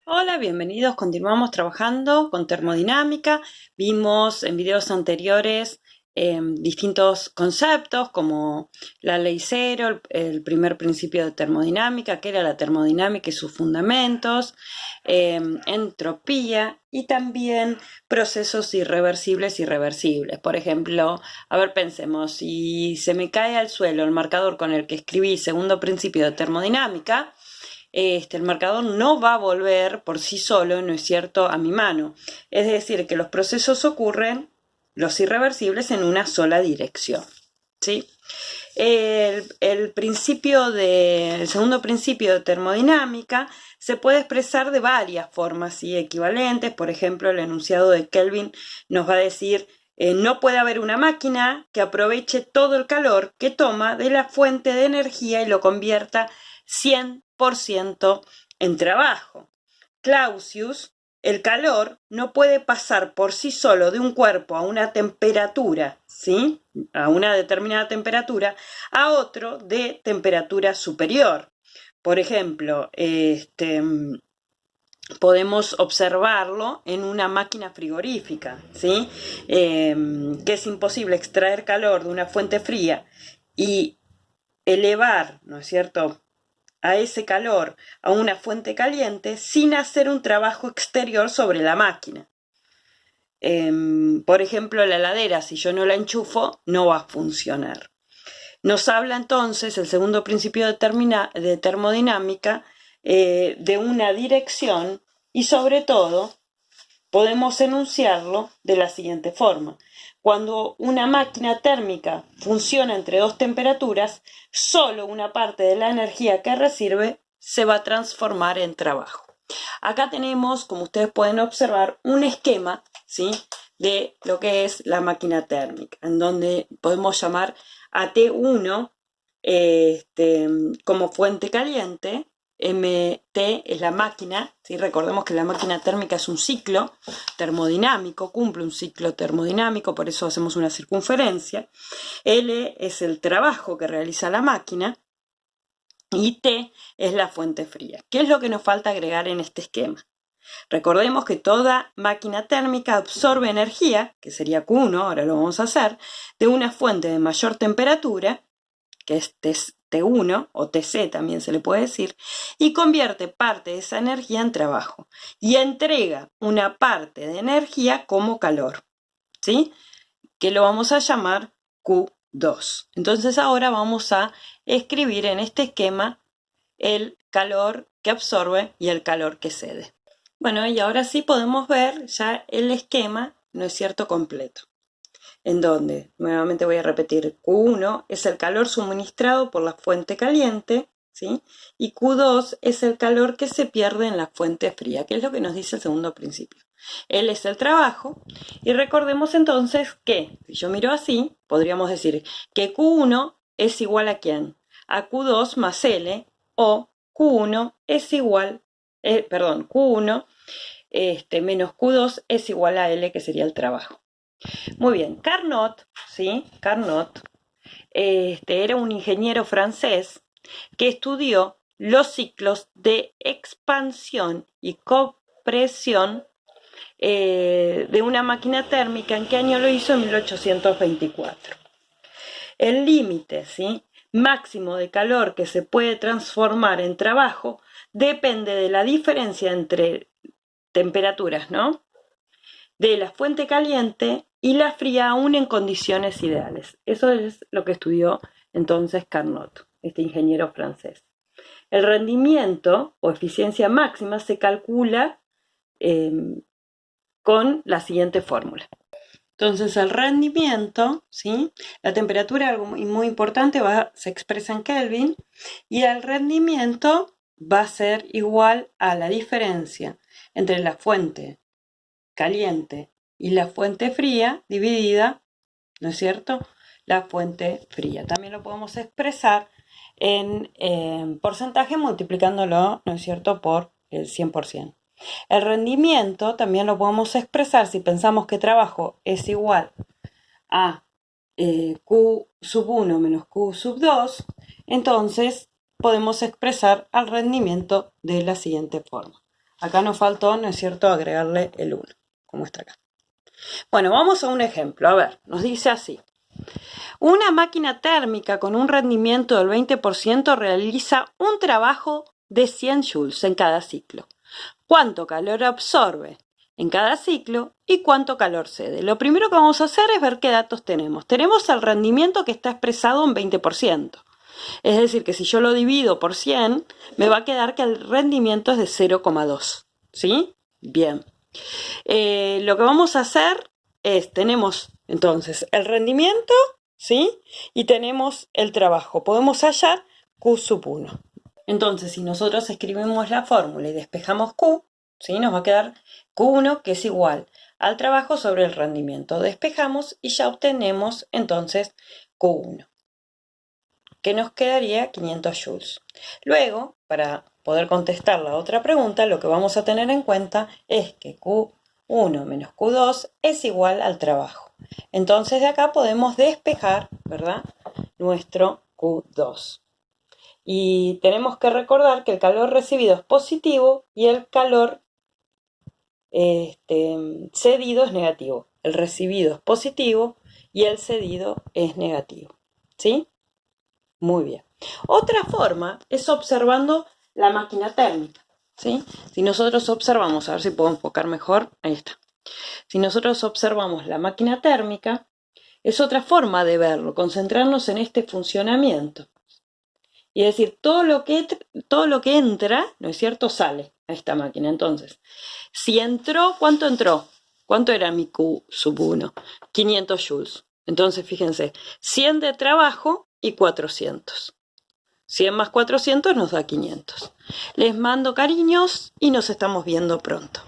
Hola, bienvenidos. Continuamos trabajando con termodinámica. Vimos en videos anteriores distintos conceptos como la ley cero, el primer principio de termodinámica, que era la termodinámica y sus fundamentos, entropía y también procesos irreversibles y reversibles. Por ejemplo, a ver, pensemos, si se me cae al suelo el marcador con el que escribí segundo principio de termodinámica, el marcador no va a volver por sí solo, ¿no es cierto?, a mi mano. Es decir, que los procesos ocurren, los irreversibles, en una sola dirección, ¿sí? El segundo principio de termodinámica se puede expresar de varias formas, ¿sí?, equivalentes. Por ejemplo, el enunciado de Kelvin nos va a decir: no puede haber una máquina que aproveche todo el calor que toma de la fuente de energía y lo convierta 100% en trabajo. Clausius: el calor no puede pasar por sí solo de un cuerpo a una temperatura, ¿sí?, a una determinada temperatura, a otro de temperatura superior. Por ejemplo, podemos observarlo en una máquina frigorífica, ¿sí?, que es imposible extraer calor de una fuente fría y elevar, ¿no es cierto?, a ese calor a una fuente caliente sin hacer un trabajo exterior sobre la máquina. Por ejemplo, la heladera, si yo no la enchufo, no va a funcionar. Nos habla entonces el segundo principio de termodinámica de una dirección, y sobre todo podemos enunciarlo de la siguiente forma: cuando una máquina térmica funciona entre dos temperaturas, solo una parte de la energía que recibe se va a transformar en trabajo. Acá tenemos, como ustedes pueden observar, un esquema, ¿sí?, de lo que es la máquina térmica, en donde podemos llamar a T1 como fuente caliente. MT es la máquina, ¿sí? Recordemos que la máquina térmica es un ciclo termodinámico, cumple un ciclo termodinámico, por eso hacemos una circunferencia. L es el trabajo que realiza la máquina y T es la fuente fría. ¿Qué es lo que nos falta agregar en este esquema? Recordemos que toda máquina térmica absorbe energía, que sería Q1, ahora lo vamos a hacer, de una fuente de mayor temperatura, que es T1 o TC también se le puede decir, y convierte parte de esa energía en trabajo y entrega una parte de energía como calor, ¿sí?, que lo vamos a llamar Q2. Entonces ahora vamos a escribir en este esquema el calor que absorbe y el calor que cede. Bueno, y ahora sí podemos ver ya el esquema, ¿no es cierto?, completo, en donde, nuevamente voy a repetir, Q1 es el calor suministrado por la fuente caliente, ¿sí?, y Q2 es el calor que se pierde en la fuente fría, que es lo que nos dice el segundo principio. L es el trabajo, y recordemos entonces que, si yo miro así, podríamos decir que Q1 es igual a ¿quién? A Q2 más L, o Q1 es igual, Q1 menos Q2 es igual a L, que sería el trabajo. Muy bien, Carnot, ¿sí? Carnot era un ingeniero francés que estudió los ciclos de expansión y compresión de una máquina térmica. ¿En qué año lo hizo? En 1824. El límite, ¿sí?, máximo de calor que se puede transformar en trabajo depende de la diferencia entre temperaturas, ¿no?, de la fuente caliente y la fría, aún en condiciones ideales. Eso es lo que estudió entonces Carnot, este ingeniero francés. El rendimiento o eficiencia máxima se calcula con la siguiente fórmula. Entonces el rendimiento, ¿sí?, la temperatura, algo muy importante, se expresa en Kelvin, y el rendimiento va a ser igual a la diferencia entre la fuente caliente y la fuente fría dividida, ¿no es cierto?, la fuente fría. También lo podemos expresar en porcentaje multiplicándolo, ¿no es cierto?, por el 100%. El rendimiento también lo podemos expresar si pensamos que trabajo es igual a Q sub 1 menos Q sub 2, entonces podemos expresar el rendimiento de la siguiente forma. Acá nos faltó, ¿no es cierto?, agregarle el 1, como está acá. Bueno, vamos a un ejemplo. A ver, nos dice así. Una máquina térmica con un rendimiento del 20% realiza un trabajo de 100 joules en cada ciclo. ¿Cuánto calor absorbe en cada ciclo y cuánto calor cede? Lo primero que vamos a hacer es ver qué datos tenemos. Tenemos el rendimiento que está expresado en 20%. Es decir, que si yo lo divido por 100, me va a quedar que el rendimiento es de 0,2. ¿Sí? Bien. Lo que vamos a hacer es, tenemos entonces el rendimiento, ¿sí? Y tenemos el trabajo. Podemos hallar Q sub 1. Entonces, si nosotros escribimos la fórmula y despejamos Q, ¿sí? Nos va a quedar Q1, que es igual al trabajo sobre el rendimiento. Despejamos y ya obtenemos entonces Q1, que nos quedaría 500 joules. Luego, para poder contestar la otra pregunta, lo que vamos a tener en cuenta es que Q1 menos Q2 es igual al trabajo. Entonces de acá podemos despejar, ¿verdad?, nuestro Q2. Y tenemos que recordar que el calor recibido es positivo y el calor cedido es negativo. El recibido es positivo y el cedido es negativo. ¿Sí? Muy bien. Otra forma es observando la máquina térmica. ¿Sí? Si nosotros observamos, a ver si puedo enfocar mejor, ahí está. Si nosotros observamos la máquina térmica, es otra forma de verlo, concentrarnos en este funcionamiento. Y es decir, todo lo que entra, ¿no es cierto?, sale a esta máquina. Entonces, si entró, ¿cuánto entró? ¿Cuánto era mi Q sub 1? 500 joules. Entonces, fíjense, 100 de trabajo y 400. 100 más 400 nos da 500. Les mando cariños y nos estamos viendo pronto.